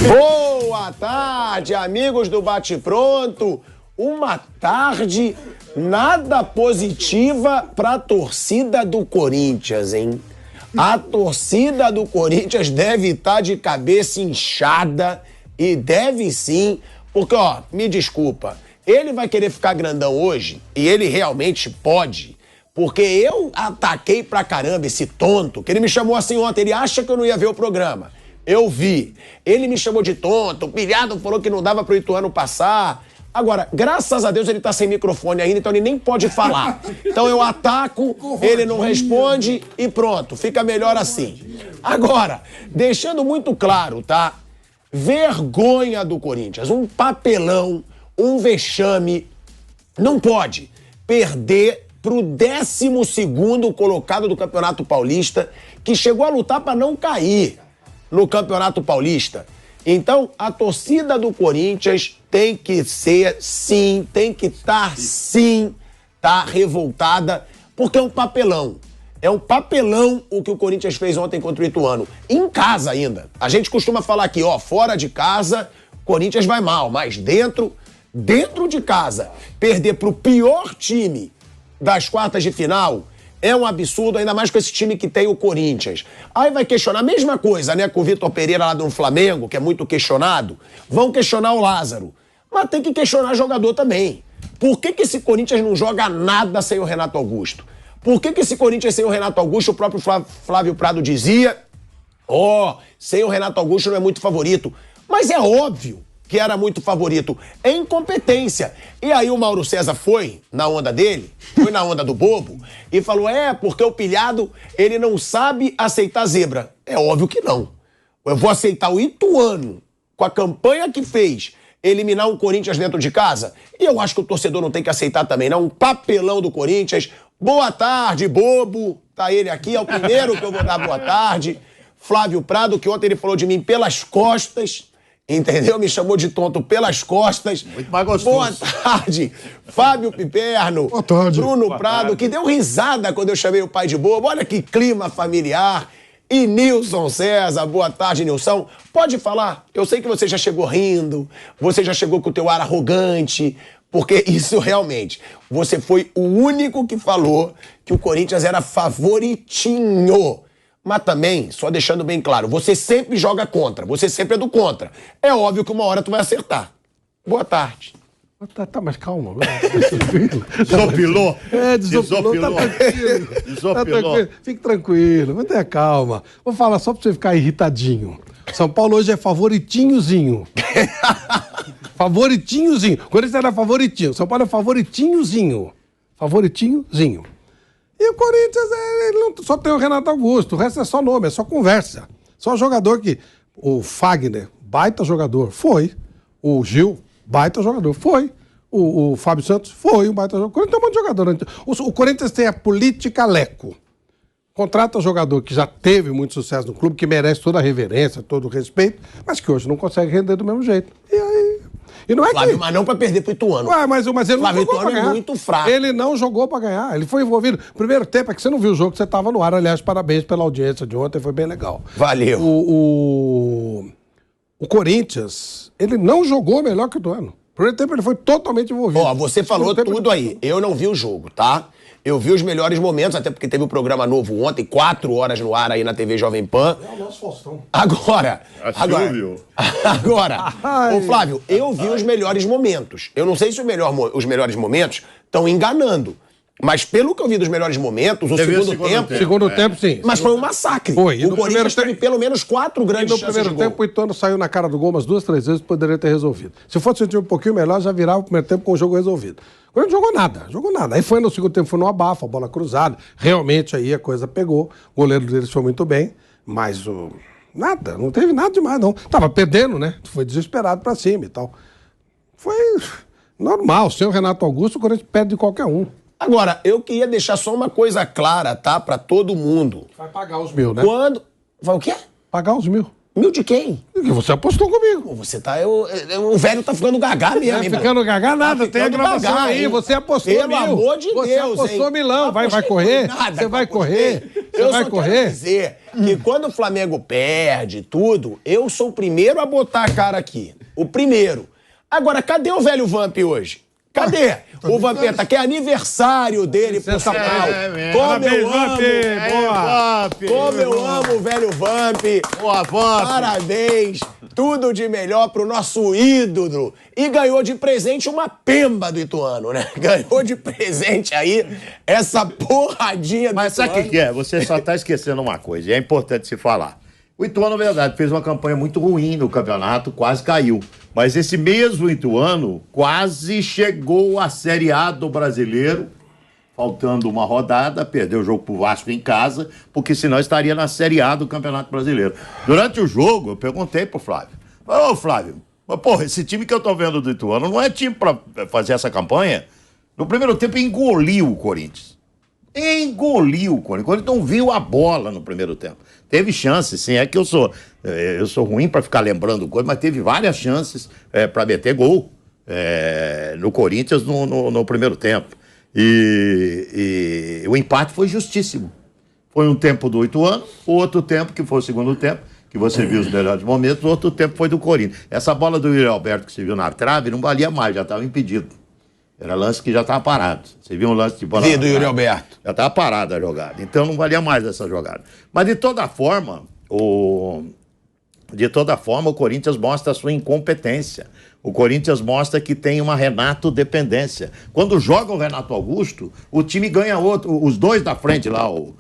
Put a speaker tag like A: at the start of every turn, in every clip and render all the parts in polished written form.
A: Boa tarde, amigos do Bate Pronto. Uma tarde nada positiva pra torcida do Corinthians, hein? A torcida do Corinthians deve estar de cabeça inchada e deve sim, porque, ó, me desculpa, ele vai querer ficar grandão hoje e ele realmente pode, porque eu ataquei pra caramba esse tonto, que ele me chamou assim ontem, ele acha que eu não ia ver o programa. Eu vi. Ele me chamou de tonto, o pilhado falou que não dava pro Ituano passar. Agora, graças a Deus ele tá sem microfone ainda, então ele nem pode falar. Então eu ataco, ele não responde e pronto, fica melhor assim. Agora, deixando muito claro, tá? Vergonha do Corinthians, um papelão, um vexame. Não pode perder pro 12º colocado do Campeonato Paulista, que chegou a lutar pra não cair no Campeonato Paulista. Então, a torcida do Corinthians tem que ser, sim, tem que estar, sim, tá revoltada, porque é um papelão. É um papelão o que o Corinthians fez ontem contra o Ituano. Em casa ainda. A gente costuma falar aqui, ó, fora de casa, Corinthians vai mal, mas dentro de casa, perder pro pior time das quartas de final é um absurdo, ainda mais com esse time que tem o Corinthians. Aí vai questionar a mesma coisa, né, com o Vitor Pereira lá do Flamengo, que é muito questionado. Vão questionar o Lázaro. Mas tem que questionar jogador também. Por que esse Corinthians não joga nada sem o Renato Augusto? Por que esse Corinthians sem o Renato Augusto, o próprio Flávio Prado dizia, sem o Renato Augusto não é muito favorito. Mas é óbvio que era muito favorito. É incompetência. E aí o Mauro César foi na onda dele, foi na onda do bobo, e falou, porque o pilhado, ele não sabe aceitar zebra. É óbvio que não. Eu vou aceitar o Ituano, com a campanha que fez, eliminar um Corinthians dentro de casa? E eu acho que o torcedor não tem que aceitar também, não. Um papelão do Corinthians. Boa tarde, bobo. Tá ele aqui, é o primeiro que eu vou dar boa tarde. Flávio Prado, que ontem ele falou de mim pelas costas. Entendeu? Me chamou de tonto pelas costas.
B: Muito mais gostoso.
A: Boa tarde, Fábio Piperno.
C: Boa tarde.
A: Bruno
B: Boa
A: Prado,
B: tarde.
A: que deu risada quando eu chamei o pai de bobo. Olha que clima familiar. E Nilson César, boa tarde, Nilson. Pode falar, eu sei que você já chegou rindo, você já chegou com o teu ar arrogante, porque isso realmente, você foi o único que falou que o Corinthians era favoritinho. Mas também, só deixando bem claro, você sempre joga contra, você sempre é do contra. É óbvio que uma hora tu vai acertar. Boa tarde.
C: Tá, mas calma.
B: Desopilou?
C: Desopilou, tá tranquilo.
B: Desopilou.
C: Tá tranquilo. Fique tranquilo, mantenha calma. Vou falar só pra você ficar irritadinho. São Paulo hoje é favoritinhozinho. Favoritinhozinho. Corinthians era favoritinho. São Paulo é favoritinhozinho. Favoritinhozinho. E o Corinthians, ele não, só tem o Renato Augusto, o resto é só nome, é só conversa. Só jogador que... O Fagner, baita jogador, foi. O Gil, baita jogador, foi. O Fábio Santos, foi um baita jogador. O Corinthians tem um monte de jogador. O Corinthians tem a política Leco. Contrata jogador que já teve muito sucesso no clube, que merece toda a reverência, todo o respeito, mas que hoje não consegue render do mesmo jeito. E aí... E não é
A: Flávio,
C: que...
A: mas não pra perder pro Ituano.
C: Mas ele não
A: Flávio,
C: jogou pra
A: Ituano
C: ganhar.
A: é muito fraco.
C: Ele não jogou pra ganhar. Ele foi envolvido. Primeiro tempo é que você não viu o jogo, que você tava no ar. Aliás, parabéns pela audiência de ontem, foi bem legal.
A: Valeu.
C: O Corinthians, ele não jogou melhor que o Ituano. Primeiro tempo ele foi totalmente envolvido.
A: Você falou tudo aí. Eu não vi o jogo, tá? Eu vi os melhores momentos, até porque teve um programa novo ontem, 4 horas no ar aí na TV Jovem Pan.
C: É o nosso Faustão.
A: Agora,
C: Ai.
A: ô Flávio, eu vi os melhores momentos. Eu não sei se os melhores momentos estão enganando, mas pelo que eu vi dos melhores momentos, o
C: Segundo tempo, sim.
A: Mas foi um massacre.
C: Foi.
A: O Corinthians teve pelo menos 4 grandes
C: No
A: chances
C: primeiro
A: de gol.
C: tempo, o Ituano saiu na cara do gol umas 2, 3 vezes, poderia ter resolvido. Se fosse um time um pouquinho melhor, já virava o primeiro tempo com o jogo resolvido. O Corinthians jogou nada. Aí foi no segundo tempo, foi no abafa, a bola cruzada. Realmente aí a coisa pegou. O goleiro deles foi muito bem, mas nada, não teve nada demais, não. Tava perdendo, né? Foi desesperado pra cima e tal. Foi normal. Sem o Renato Augusto, o Corinthians perde de qualquer um.
A: Agora, eu queria deixar só uma coisa clara, tá? Pra todo mundo.
C: Vai pagar os mil, né?
A: Vai o quê?
C: Pagar os mil.
A: Mil de quem?
C: Que você apostou comigo.
A: Pô, você tá... O velho tá ficando gagá mesmo,
C: Não
A: hein,
C: tá ficando gagá nada,
A: tá
C: tem a gravação
A: gagá,
C: aí,
A: hein?
C: você apostou
A: Pelo
C: 1.000.
A: amor de
C: você
A: Deus,
C: apostou
A: hein?
C: milão, vai
A: Apostei
C: correr?
A: nada,
C: Você vai
A: apostei.
C: correr? Você
A: Eu
C: vai
A: só
C: correr?
A: quero dizer que quando o Flamengo perde tudo, eu sou o primeiro a botar a cara aqui. O primeiro. Agora, cadê o velho Vamp hoje? Cadê? O Vampeta, que é aniversário dele, por sinal. Como eu amo. Como eu amo o velho Vamp.
B: Boa, Vamp.
A: Parabéns. Tudo de melhor pro nosso ídolo. E ganhou de presente uma pemba do Ituano, né? Ganhou de presente aí essa porradinha do
B: Mas sabe
A: Ituano.
B: o que é? Você só tá esquecendo uma coisa, e é importante se falar. O Ituano, na verdade, fez uma campanha muito ruim no campeonato, quase caiu. Mas esse mesmo Ituano quase chegou à Série A do Brasileiro, faltando uma rodada, perdeu o jogo pro Vasco em casa, porque senão estaria na Série A do Campeonato Brasileiro. Durante o jogo, eu perguntei pro Flávio. Ô, Flávio, mas, porra, esse time que eu tô vendo do Ituano não é time pra fazer essa campanha? No primeiro tempo, engoliu o Corinthians. Engoliu o Corinthians. O Corinthians não viu a bola no primeiro tempo. Teve chances, sim. É que eu sou ruim para ficar lembrando coisa, mas teve várias chances para meter gol no Corinthians no primeiro tempo. E o empate foi justíssimo. Foi um tempo do Ituano, o outro tempo, que foi o segundo tempo, que você viu os melhores momentos, o outro tempo foi do Corinthians. Essa bola do Yuri Alberto que você viu na trave não valia mais, já estava impedido. Era lance que já estava parado. Você viu um lance de bola...
A: Do Yuri Alberto.
B: Já estava parada a jogada. Então não valia mais essa jogada. Mas de toda forma, o Corinthians mostra a sua incompetência. O Corinthians mostra que tem uma Renato dependência. Quando joga o Renato Augusto, o time ganha outro. Os dois da frente lá, o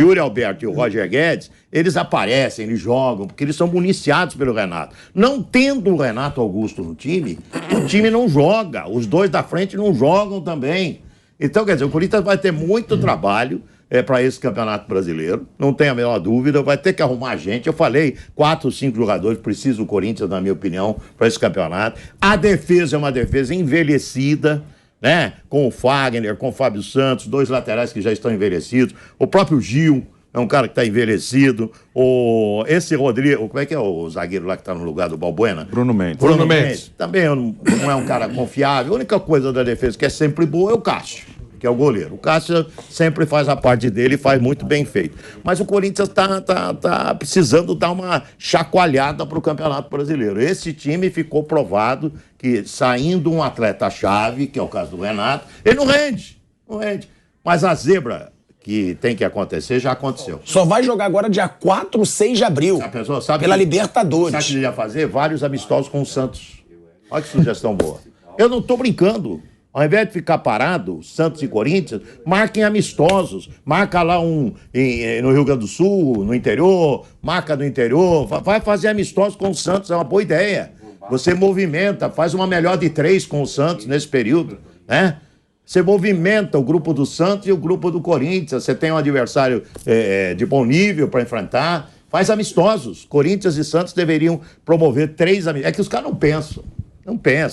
B: Yuri Alberto e o Roger Guedes, eles aparecem, eles jogam, porque eles são municiados pelo Renato. Não tendo o Renato Augusto no time, o time não joga. Os dois da frente não jogam também. Então, quer dizer, o Corinthians vai ter muito trabalho para esse Campeonato Brasileiro, não tem a menor dúvida, vai ter que arrumar gente. Eu falei, 4 ou 5 jogadores precisa o Corinthians, na minha opinião, para esse campeonato. A defesa é uma defesa envelhecida, né? Com o Fagner, com o Fábio Santos, 2 laterais que já estão envelhecidos. O próprio Gil é um cara que está envelhecido. Esse Rodrigo, como é que é o zagueiro lá que está no lugar do Balbuena?
D: Bruno Mendes.
B: Bruno Mendes. Também não é um cara confiável. A única coisa da defesa que é sempre boa é o Cássio, que é o goleiro. O Cássio sempre faz a parte dele e faz muito bem feito. Mas o Corinthians tá precisando dar uma chacoalhada para o Campeonato Brasileiro. Esse time ficou provado que, saindo um atleta-chave, que é o caso do Renato, ele não rende. Mas a zebra que tem que acontecer já aconteceu.
A: Só vai jogar agora dia 4, 6 de abril.
B: A pessoa sabe
A: pela
B: que,
A: Libertadores.
B: Sabe o que ele ia fazer? Vários amistosos com o Santos. Olha que sugestão boa. Eu não estou brincando. Ao invés de ficar parado, Santos e Corinthians, marquem amistosos. Marca lá no Rio Grande do Sul, no interior, marca no interior. Vai fazer amistosos com o Santos, é uma boa ideia. Você movimenta, faz uma melhor de 3 com o Santos nesse período, né? Você movimenta o grupo do Santos e o grupo do Corinthians. Você tem um adversário de bom nível para enfrentar. Faz amistosos. Corinthians e Santos deveriam promover 3 amistosos. É que os caras não pensam.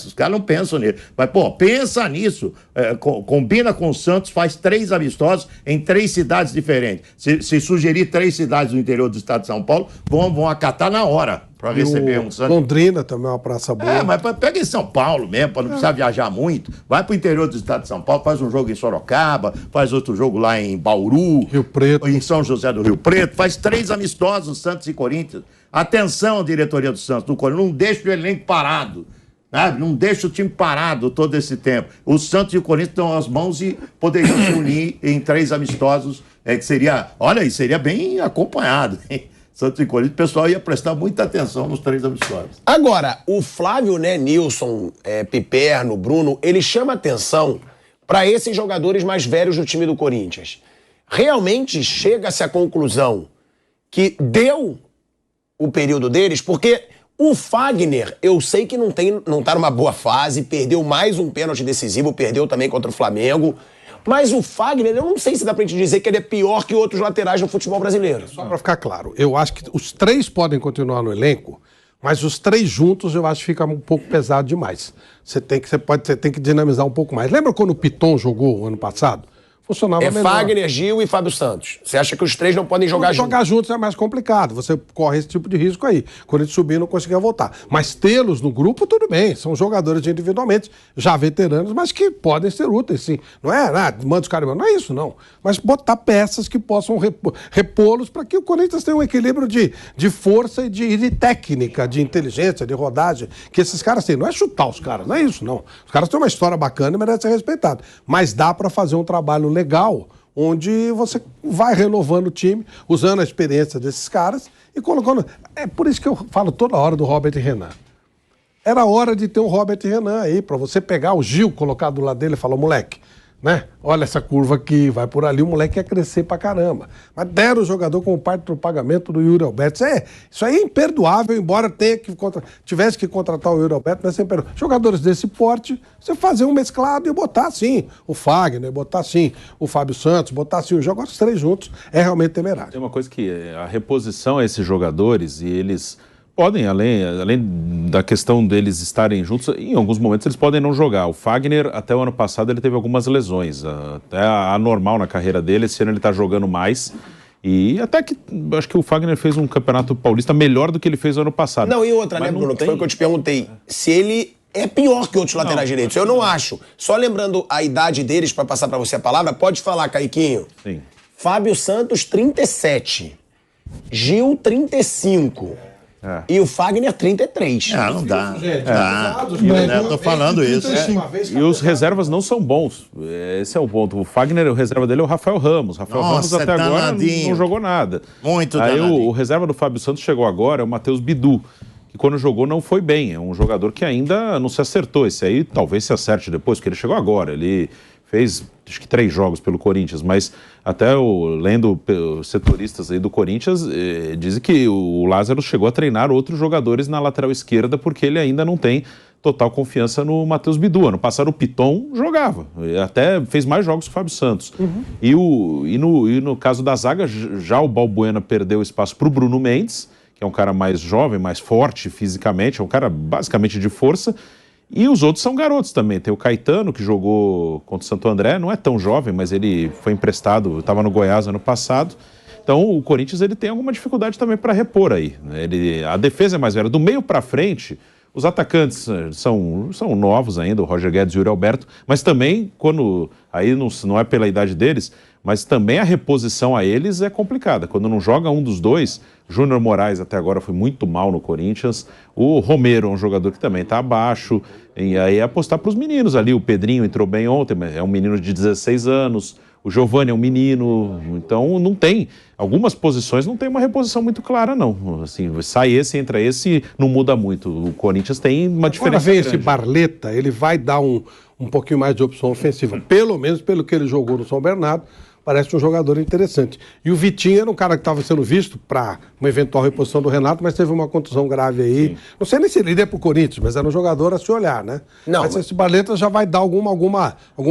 B: Os caras não pensam nisso. Mas, pô, pensa nisso. Combina com o Santos, faz 3 amistosos em 3 cidades diferentes. Se sugerir 3 cidades do interior do estado de São Paulo, vão acatar na hora para receber um Santos.
C: Londrina também é uma praça boa.
B: Mas pega em São Paulo mesmo, para não precisar viajar muito. Vai pro interior do estado de São Paulo, faz um jogo em Sorocaba, faz outro jogo lá em Bauru,
C: Rio Preto,
B: em São José do Rio Preto, faz 3 amistosos, Santos e Corinthians. Atenção, diretoria do Santos, do Corinthians, não deixa o elenco parado. Não deixa o time parado todo esse tempo. O Santos e o Corinthians estão às mãos e poderiam se unir em 3 amistosos, que seria, olha aí, seria bem acompanhado, hein? Santos e Corinthians, o pessoal ia prestar muita atenção nos 3 amistosos.
A: Agora, o Flávio, né, Nilson, Piperno, Bruno, ele chama atenção para esses jogadores mais velhos do time do Corinthians. Realmente chega-se à conclusão que deu o período deles, porque o Fagner, eu sei que não tá numa boa fase, perdeu mais um pênalti decisivo, perdeu também contra o Flamengo, mas o Fagner, eu não sei se dá pra gente dizer que ele é pior que outros laterais no futebol brasileiro.
C: Só pra ficar claro, eu acho que os 3 podem continuar no elenco, mas os 3 juntos eu acho que fica um pouco pesado demais. Você tem que dinamizar um pouco mais. Lembra quando o Piton jogou ano passado? funcionava melhor.
A: Fagner, Gil e Fábio Santos. Você acha que os três não podem jogar juntos?
C: Jogar juntos é mais complicado. Você corre esse tipo de risco aí. Quando ele subir, não conseguia voltar. Mas tê-los no grupo, tudo bem. São jogadores individualmente, já veteranos, mas que podem ser úteis, sim. Não é manda os caras, não é isso, não. Mas botar peças que possam repô-los para que o Corinthians tenha um equilíbrio de força e de técnica, de inteligência, de rodagem, que esses caras têm. Não é chutar os caras, não é isso, não. Os caras têm uma história bacana e merecem ser respeitados. Mas dá para fazer um trabalho legal, onde você vai renovando o time, usando a experiência desses caras e colocando... É por isso que eu falo toda hora do Robert Renan. Era hora de ter um Robert Renan aí, para você pegar o Gil, colocar do lado dele e falar, moleque, né? Olha essa curva aqui, vai por ali, o moleque ia crescer pra caramba. Mas deram o jogador como parte do pagamento do Yuri Alberto. Isso aí é imperdoável, embora tivesse que contratar o Yuri Alberto, mas é imperdoável. Jogadores desse porte, você fazer um mesclado e botar assim o Fagner, botar assim o Fábio Santos, botar assim os os três juntos, é realmente temerário.
D: Tem uma coisa que a reposição a esses jogadores, e eles podem, além da questão deles estarem juntos, em alguns momentos eles podem não jogar. O Fagner, até o ano passado, ele teve algumas lesões, até anormal na carreira dele. Esse ano ele está jogando mais. E até que, acho que o Fagner fez um campeonato paulista melhor do que ele fez no ano passado.
A: Não, e outra, né, Bruno, que foi o que eu te perguntei. Se ele é pior que outros laterais direitos. Eu não acho. Só lembrando a idade deles, para passar para você a palavra, pode falar, Caiquinho.
D: Sim.
A: Fábio Santos, 37. Gil, 35. E o Fagner, 33.
B: Não dá.
C: Eu
B: tô falando isso.
D: E os reservas não são bons. Esse é o ponto. O Fagner, o reserva dele é o Rafael Ramos. Rafael Ramos até agora não jogou nada.
B: Muito
D: Aí
B: danadinho.
D: o reserva do Fábio Santos chegou agora, é o Matheus Bidu, que quando jogou não foi bem. É um jogador que ainda não se acertou. Esse aí talvez se acerte depois, porque ele chegou agora. Ele fez, acho que 3 jogos pelo Corinthians, mas até lendo setoristas aí do Corinthians, dizem que o Lázaro chegou a treinar outros jogadores na lateral esquerda porque ele ainda não tem total confiança no Matheus Bidu. Ano passado o Piton jogava, até fez mais jogos que o Fábio Santos. E no caso da zaga, já o Balbuena perdeu espaço para o Bruno Mendes, que é um cara mais jovem, mais forte fisicamente, é um cara basicamente de força. E os outros são garotos também. Tem o Caetano, que jogou contra o Santo André, não é tão jovem, mas ele foi emprestado, estava no Goiás ano passado. Então o Corinthians ele tem alguma dificuldade também para repor aí. A defesa é mais velha. Do meio para frente, os atacantes são novos ainda, o Roger Guedes e o Yuri Alberto, mas também, aí não é pela idade deles, mas também a reposição a eles é complicada. Quando não joga um dos dois, Júnior Moraes até agora foi muito mal no Corinthians, o Romero é um jogador que também está abaixo, e aí é apostar para os meninos ali. O Pedrinho entrou bem ontem, mas é um menino de 16 anos, o Giovani é um menino, então não tem, algumas posições não tem uma reposição muito clara não, assim, sai esse, entra esse, não muda muito. O Corinthians tem uma diferença
C: grande. Agora vem esse Barleta, ele vai dar um pouquinho mais de opção ofensiva, pelo menos pelo que ele jogou no São Bernardo, parece um jogador interessante. E o Vitinho era um cara que estava sendo visto para uma eventual reposição do Renato, mas teve uma contusão grave aí. Sim. Não sei nem se ele iria pro Corinthians, mas era um jogador a se olhar, né? Não, mas esse Barleta já vai dar alguma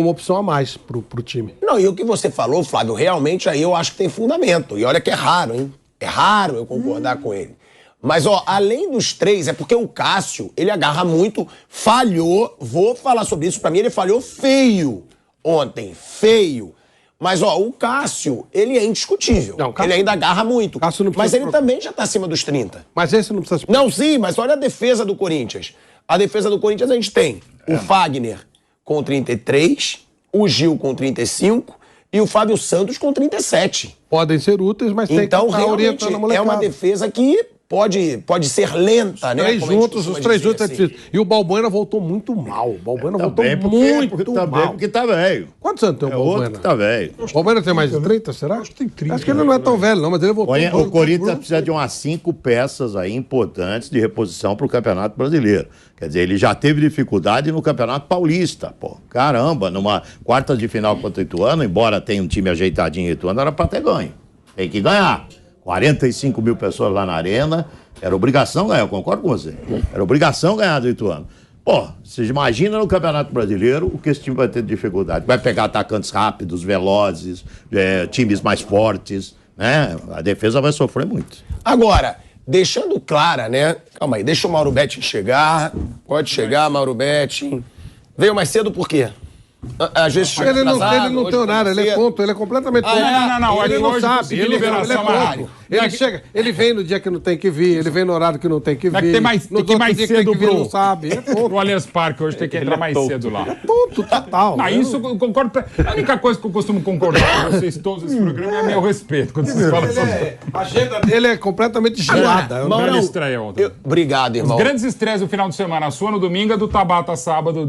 C: opção a mais pro time.
A: Não, e o que você falou, Flávio, realmente aí eu acho que tem fundamento. E olha que é raro, hein? É raro eu concordar com ele. Mas, além dos três, é porque o Cássio, ele agarra muito, falhou, vou falar sobre isso, pra mim ele falhou feio ontem, feio. Mas, o Cássio, ele é indiscutível. Não, Cássio, ele ainda agarra muito. Mas ele também já tá acima dos 30.
C: Mas esse não precisa...
A: Não, sim, mas olha a defesa do Corinthians. A defesa do Corinthians a gente tem o Fagner com 33, o Gil com 35 e o Fábio Santos com 37.
C: Podem ser úteis, mas tem que estar
A: orientando a molecada. É uma defesa que pode ser lenta, né?
C: Os três juntos é difícil. E o Balbuena voltou muito mal. O Balbuena voltou muito mal.
B: Porque tá velho.
C: Quantos anos tem o Balbuena?
B: Outro que tá velho.
C: O Balbuena tem mais de 30, será?
E: Acho que tem 30.
C: Acho que ele não é tão velho, não, mas ele voltou.
B: O Corinthians precisa de umas 5 peças aí importantes de reposição pro Campeonato Brasileiro. Quer dizer, ele já teve dificuldade no Campeonato Paulista, pô. Caramba, numa quarta de final contra o Ituano, embora tenha um time ajeitadinho em Ituano, era pra ter ganho. Tem que ganhar. 45 mil pessoas lá na arena, era obrigação ganhar, eu concordo com você. Era obrigação ganhar do Ituano. Pô, você imagina no Campeonato Brasileiro o que esse time vai ter de dificuldade. Vai pegar atacantes rápidos, velozes, times mais fortes, né? A defesa vai sofrer muito.
A: Agora, deixando clara, né? Calma aí, deixa o Mauro Betting chegar. Pode chegar, Mauro Betting. Veio mais cedo por quê? Às vezes chega
C: Ele não
A: atrasado,
C: tem horário, ele é ponto, ele é completamente ponto.
E: Não.
C: Ele não
E: Hoje
C: sabe,
E: consegui
C: ele
E: liberação
C: é ele chega, ele vem no dia que não tem que vir, ele vem no horário que não tem que vir.
E: Tem que ir mais cedo
C: não sabe. É ponto.
E: O Allianz Parque hoje tem que entrar mais cedo lá.
C: Ponto total.
E: Não, isso eu concordo. A única coisa que eu costumo concordar com vocês todos nesse programa é meu respeito. Quando vocês falam sobre...
C: A agenda dele é completamente gelada.
E: Grande estreia ontem.
A: Obrigado, irmão.
E: Os grandes estreias do final de semana. A sua no domingo é do Tabata sábado.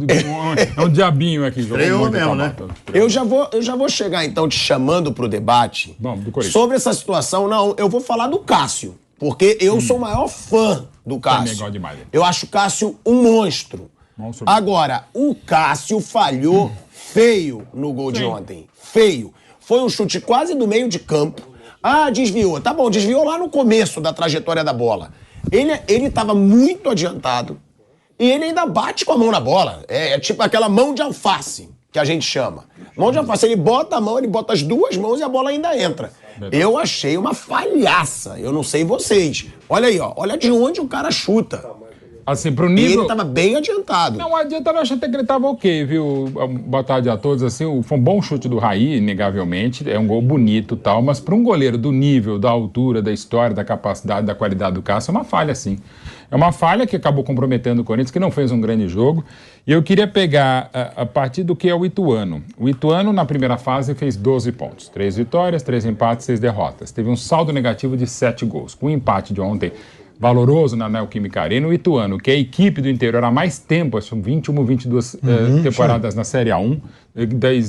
E: É um diabinho aqui.
B: Estreou mesmo, né?
A: Eu já vou chegar, então, te chamando pro debate sobre essa situação. Não, eu vou falar do Cássio, porque eu sou o maior fã do Cássio.
E: Demais.
A: Eu acho o Cássio um monstro. Agora, o Cássio falhou feio no gol de ontem. Feio. Foi um chute quase do meio de campo. Ah, desviou. Tá bom, desviou lá no começo da trajetória da bola. Ele tava muito adiantado e ele ainda bate com a mão na bola. É tipo aquela mão de alface que a gente chama. Mão de alface, ele bota a mão, ele bota as duas mãos e a bola ainda entra. Eu achei uma falhaça. Eu não sei vocês. Olha aí, ó. Olha de onde o cara chuta.
E: Assim, pro nível...
A: E ele tava bem adiantado.
E: Não, adiantado, eu achei até que ele tava ok, viu? Boa tarde a todos, assim, foi um bom chute do Raí, inegavelmente, é um gol bonito e tal, mas para um goleiro do nível, da altura, da história, da capacidade, da qualidade do Cássio, é uma falha, sim. É uma falha que acabou comprometendo o Corinthians, que não fez um grande jogo, e eu queria pegar a partir do que é o Ituano. O Ituano, na primeira fase, fez 12 pontos, 3 vitórias, 3 empates, 6 derrotas. Teve um saldo negativo de 7 gols. Com o empate de ontem, valoroso na Neoquímica Arena, o Ituano, que é a equipe do interior há mais tempo, são 21, 22 temporadas na Série A1,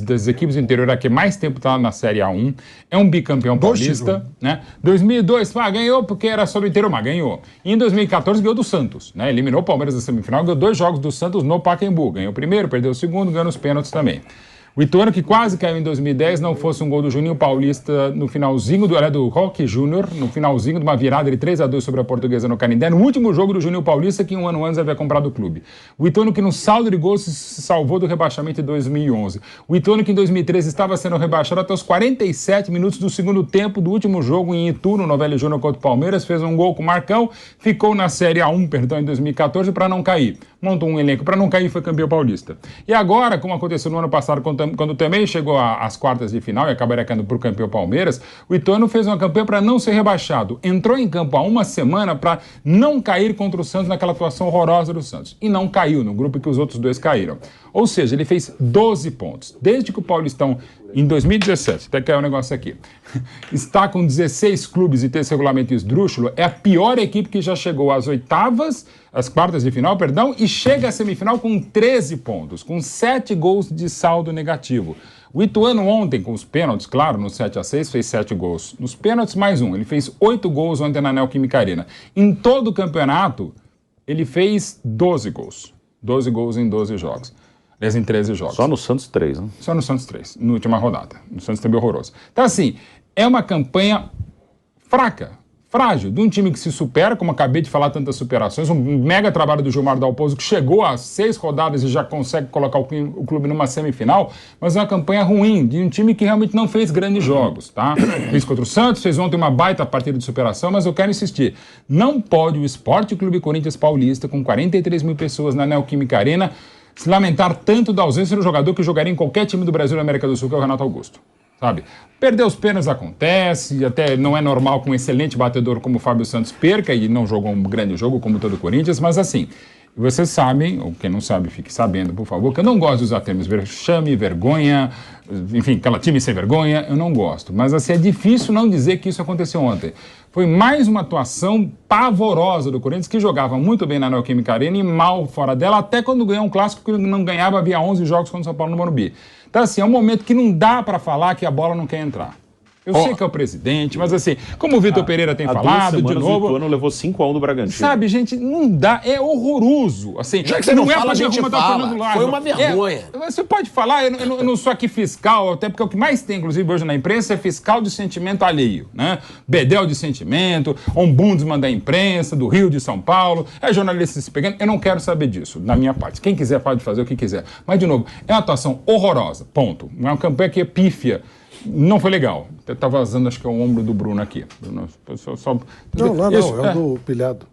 E: das equipes do interior que mais tempo está na Série A1, é um bicampeão paulista, né? 2002, ganhou porque era só do interior, mas ganhou. E em 2014 ganhou do Santos, né? Eliminou o Palmeiras na semifinal, ganhou 2 jogos do Santos no Pacaembu, ganhou o primeiro, perdeu o segundo, ganhou nos pênaltis também. O Ituano, que quase caiu em 2010, não fosse um gol do Juninho Paulista no finalzinho do Roque Júnior, no finalzinho de uma virada de 3-2 sobre a Portuguesa no Canindé, no último jogo do Juninho Paulista, que um ano antes havia comprado o clube. O Ituano, que no saldo de gols se salvou do rebaixamento em 2011. O Ituano, que em 2013 estava sendo rebaixado até os 47 minutos do segundo tempo do último jogo em Itu, no Novelli Júnior contra o Palmeiras, fez um gol com o Marcão, ficou na Série A1, em 2014, para não cair. Montou um elenco para não cair e foi campeão paulista. E agora, como aconteceu no ano passado, quando também chegou às quartas de final e acabaria caindo para o campeão Palmeiras, o Ituano fez uma campanha para não ser rebaixado. Entrou em campo há uma semana para não cair contra o Santos naquela atuação horrorosa do Santos. E não caiu, no grupo que os outros 2 caíram. Ou seja, ele fez 12 pontos. Desde que o Paulistão, em 2017, até caiu um negócio aqui, está com 16 clubes e tem esse regulamento esdrúxulo, é a pior equipe que já chegou às quartas de final, e chega à semifinal com 13 pontos, com 7 gols de saldo negativo. O Ituano ontem, com os pênaltis, claro, no 7-6, fez 7 gols. Nos pênaltis, mais um. Ele fez 8 gols ontem na Neoquímica Arena. Em todo o campeonato, ele fez 12 gols. 12 gols em 12 jogos. Aliás, em 13 jogos.
D: Só no Santos 3, né?
E: Só no Santos 3, na última rodada. No Santos também horroroso. Então, assim, é uma campanha fraca, frágil, de um time que se supera, como acabei de falar, tantas superações, um mega trabalho do Gilmar Dalpozo, que chegou a 6 rodadas e já consegue colocar o clube numa semifinal, mas é uma campanha ruim, de um time que realmente não fez grandes jogos, tá? Fez contra o Santos, fez ontem uma baita partida de superação, mas eu quero insistir, não pode o Sport Clube Corinthians Paulista, com 43 mil pessoas na Neoquímica Arena, se lamentar tanto da ausência do jogador que jogaria em qualquer time do Brasil e da América do Sul, que é o Renato Augusto. Sabe? Perder os pênaltis acontece, até não é normal que um excelente batedor como o Fábio Santos perca e não jogou um grande jogo como todo o Corinthians, mas assim, vocês sabem, ou quem não sabe, fique sabendo, por favor, que eu não gosto de usar termos vexame, vergonha, enfim, aquela time sem vergonha, eu não gosto. Mas assim, é difícil não dizer que isso aconteceu ontem. Foi mais uma atuação pavorosa do Corinthians, que jogava muito bem na Neoquímica Arena e mal fora dela, até quando ganhou um clássico que não ganhava, havia 11 jogos contra o São Paulo no Morumbi. Então, assim, é um momento que não dá para falar que a bola não quer entrar. Eu sei que é o presidente, mas assim, como o Vitor Pereira tem falado, de novo...
D: O Ituano levou 5-1 do Bragantino.
E: Sabe, gente, não dá, é horroroso. Assim,
A: já que você não fala, a gente fala. Foi uma vergonha.
E: Você pode falar, eu não sou aqui fiscal, até porque o que mais tem, inclusive, hoje na imprensa é fiscal de sentimento alheio, né? Bedel de sentimento, ombudsman da imprensa, do Rio de São Paulo, é jornalista se pegando. Eu não quero saber disso, da minha parte. Quem quiser pode fazer o que quiser. Mas, de novo, é uma atuação horrorosa, ponto. É uma campanha que é pífia. Não foi legal. Tá vazando, acho que é o ombro do Bruno aqui. Bruno,
C: não, é o do Pilhado.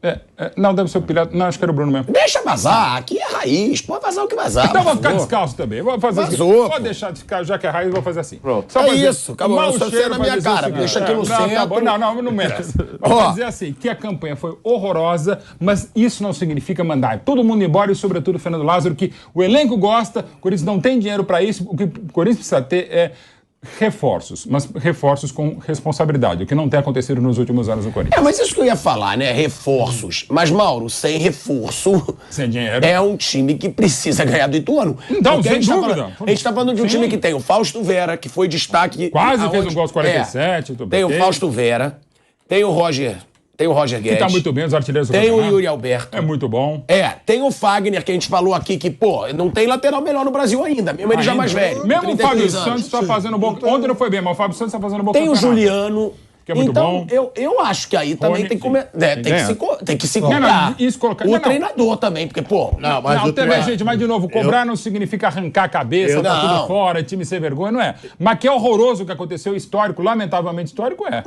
E: Não, deve ser o Pilhado. Não, acho que era o Bruno mesmo.
A: Deixa vazar, aqui é raiz. Pode vazar o que vazar.
E: Então vou ficar descalço também. Vou fazer assim.
A: Vazou,
E: Vou
A: pô.
E: deixar de ficar, já que é raiz, vou fazer assim.
D: Pronto.
E: Só
A: É
E: pra dizer,
A: isso, acabou.
E: mau
A: Você tá
E: cheiro
A: na
E: pra
A: minha
E: dizer o
A: cara,
E: seguinte.
A: deixa aqui no
E: Não,
A: centro.
E: tá bom. Não merece. Vou dizer assim, que a campanha foi horrorosa, mas isso não significa mandar todo mundo embora e, sobretudo, o Fernando Lázaro, que o elenco gosta, o Corinthians não tem dinheiro para isso, o que o Corinthians precisa ter é reforços, mas reforços com responsabilidade, o que não tem acontecido nos últimos anos no Corinthians.
A: Mas isso que eu ia falar, né? Reforços. Mas, Mauro, sem reforço...
E: Sem dinheiro.
A: É um time que precisa ganhar do Ituano.
E: Então,
A: porque
E: sem
A: a gente
E: dúvida.
A: A gente tá falando de um
E: Sim.
A: time que tem o Fausto Vera, que foi destaque...
E: Quase fez um gol aos 47.
A: Tem o Fausto Vera, tem o Roger Guedes.
E: Que tá muito bem, os artilheiros do
A: Tem o
E: campeonato.
A: Yuri Alberto.
E: É muito bom.
A: Tem o Fagner, que a gente falou aqui, que, pô, não tem lateral melhor no Brasil ainda, mesmo ele já mais velho.
E: Mesmo o
A: 33
E: Fábio
A: anos.
E: Santos tá fazendo bom. Ontem não foi bem, mas o Fábio Santos tá fazendo bom
A: Tem o
E: campeonato.
A: Juliano.
E: Que é muito
A: então,
E: bom.
A: eu acho que aí também
E: Rony,
A: tem que comer. Tem que se
E: Não,
A: cobrar.
E: isso colocar-
A: O
E: não.
A: treinador também, porque, pô.
B: Não, mas
E: Não,
B: o
E: teve gente, mas de novo, cobrar não significa arrancar a cabeça, tá
A: Não.
E: tudo fora, time sem vergonha, não é. Mas que é horroroso o que aconteceu, histórico, lamentavelmente histórico, é.